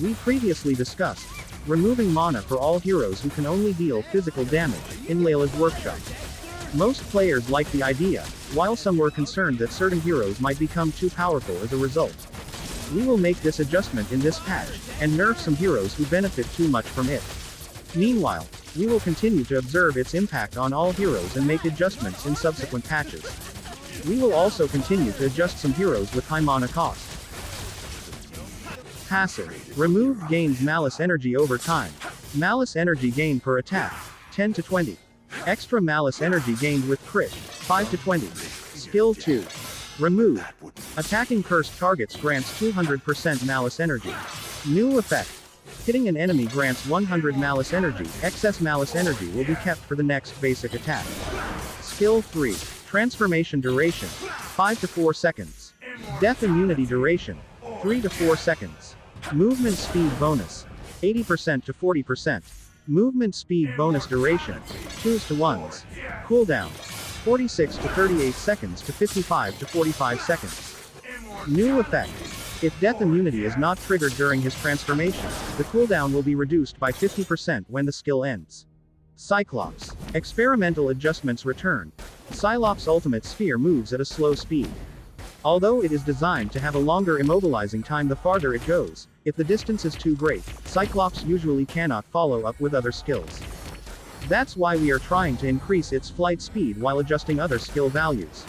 We previously discussed removing mana for all heroes who can only deal physical damage in Layla's workshop. Most players liked the idea, while some were concerned that certain heroes might become too powerful as a result. We will make this adjustment in this patch, and nerf some heroes who benefit too much from it. Meanwhile, we will continue to observe its impact on all heroes and make adjustments in subsequent patches. We will also continue to adjust some heroes with high mana cost. Passive. Removed gains Malice Energy over time. Malice Energy gained per attack, 10 to 20. Extra Malice Energy gained with crit, 5 to 20. Skill 2. Remove. Attacking cursed targets grants 200% Malice Energy. New effect. Hitting an enemy grants 100 Malice Energy. Excess Malice Energy will be kept for the next basic attack. Skill 3. Transformation duration, 5 to 4 seconds. Death immunity duration, 3 to 4 seconds. Movement speed bonus, 80% to 40%. Movement speed bonus duration, 2s to 1s. Cooldown, 46 to 38 seconds to 55 to 45 seconds. New effect. If death immunity is not triggered during his transformation, the cooldown will be reduced by 50% when the skill ends. Cyclops. Experimental adjustments return. Cyclops' ultimate sphere moves at a slow speed. Although it is designed to have a longer immobilizing time the farther it goes, if the distance is too great, Cyclops usually cannot follow up with other skills. That's why we are trying to increase its flight speed while adjusting other skill values.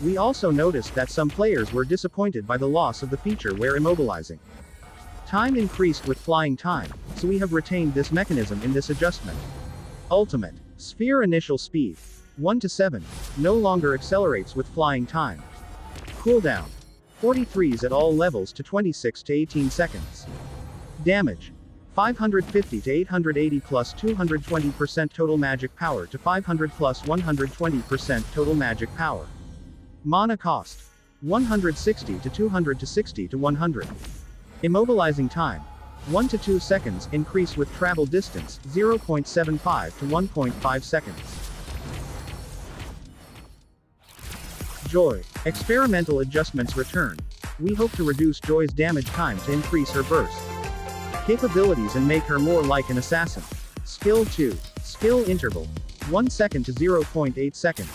We also noticed that some players were disappointed by the loss of the feature where immobilizing time increased with flying time, so we have retained this mechanism in this adjustment. Ultimate. Sphere initial speed, 1 to 7, no longer accelerates with flying time. Cooldown. 43s at all levels to 26 to 18 seconds. Damage. 550 to 880 plus 220% total magic power to 500 plus 120% total magic power. Mana cost. 160 to 200 to 60 to 100. Immobilizing time. 1 to 2 seconds, increase with travel distance, 0.75 to 1.5 seconds. Joy. Experimental adjustments return. We hope to reduce Joy's damage time to increase her burst capabilities and make her more like an assassin. Skill 2. Skill interval. 1 second to 0.8 seconds.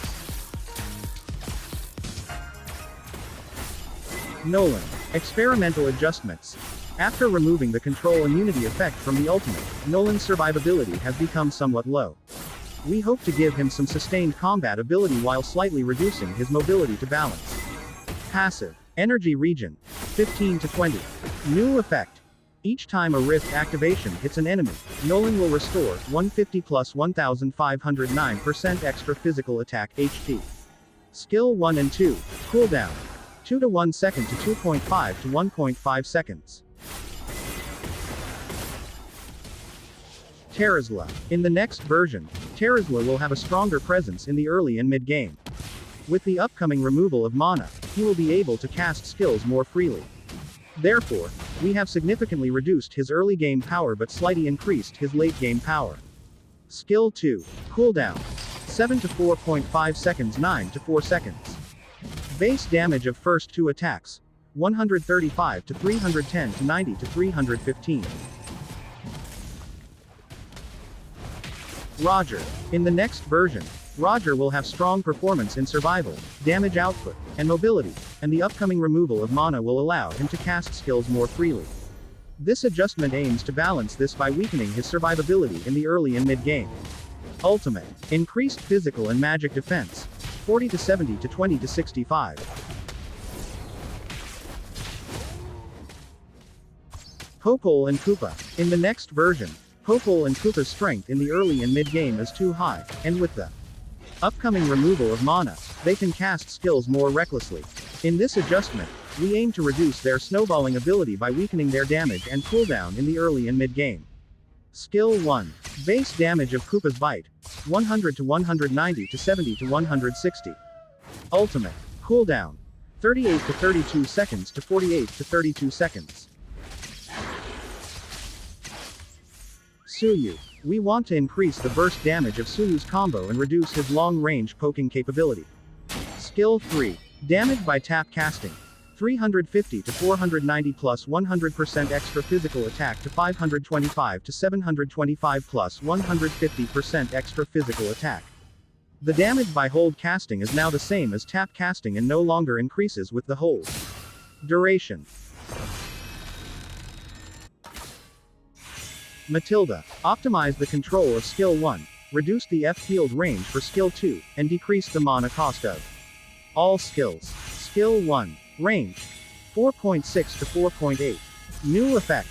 Nolan. Experimental adjustments. After removing the control immunity effect from the ultimate, Nolan's survivability has become somewhat low. We hope to give him some sustained combat ability while slightly reducing his mobility to balance. Passive. Energy regen. 15 to 20. New effect. Each time a rift activation hits an enemy, Nolan will restore 150 plus 1509% extra physical attack HP. Skill 1 and 2. Cooldown. 2 to 1 second to 2.5 to 1.5 seconds. Terizla. In the next version, Terizla will have a stronger presence in the early and mid-game. With the upcoming removal of mana, he will be able to cast skills more freely. Therefore, we have significantly reduced his early game power but slightly increased his late game power. Skill 2. Cooldown. 7 to 4.5 seconds 9 to 4 seconds. Base damage of first 2 attacks. 135 to 310 to 90 to 315. Roger. In the next version, Roger will have strong performance in survival, damage output, and mobility, and the upcoming removal of mana will allow him to cast skills more freely. This adjustment aims to balance this by weakening his survivability in the early and mid-game. Ultimate. Increased physical and magic defense. 40 to 70 to 20 to 65. Popol and Koopa. In the next version, Popol and Koopa's strength in the early and mid-game is too high, and with the upcoming removal of mana, they can cast skills more recklessly. In this adjustment, we aim to reduce their snowballing ability by weakening their damage and cooldown in the early and mid-game. Skill 1. Base damage of Koopa's Bite. 100 to 190 to 70 to 160. Ultimate. Cooldown. 38 to 32 seconds to 48 to 32 seconds. Suyu. We want to increase the burst damage of Suyu's combo and reduce his long-range poking capability. Skill 3. Damage by tap casting. 350 to 490 plus 100% extra physical attack to 525 to 725 plus 150% extra physical attack. The damage by hold casting is now the same as tap casting and no longer increases with the hold. Duration. Matilda. Optimize the control of skill 1, reduce the F-field range for skill 2, and decrease the mana cost of all skills. Skill 1. Range. 4.6 to 4.8. New effect.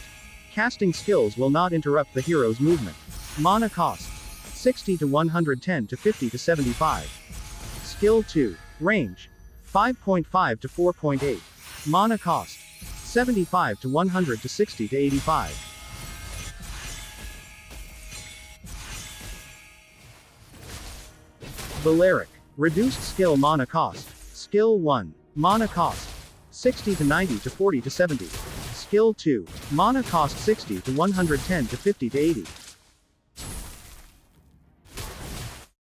Casting skills will not interrupt the hero's movement. Mana cost. 60 to 110 to 50 to 75. Skill 2. Range. 5.5 to 4.8. Mana cost. 75 to 100 to 60 to 85. Valeric. Reduced skill mana cost. Skill 1. Mana cost. 60 to 90 to 40 to 70. Skill 2. Mana cost 60 to 110 to 50 to 80.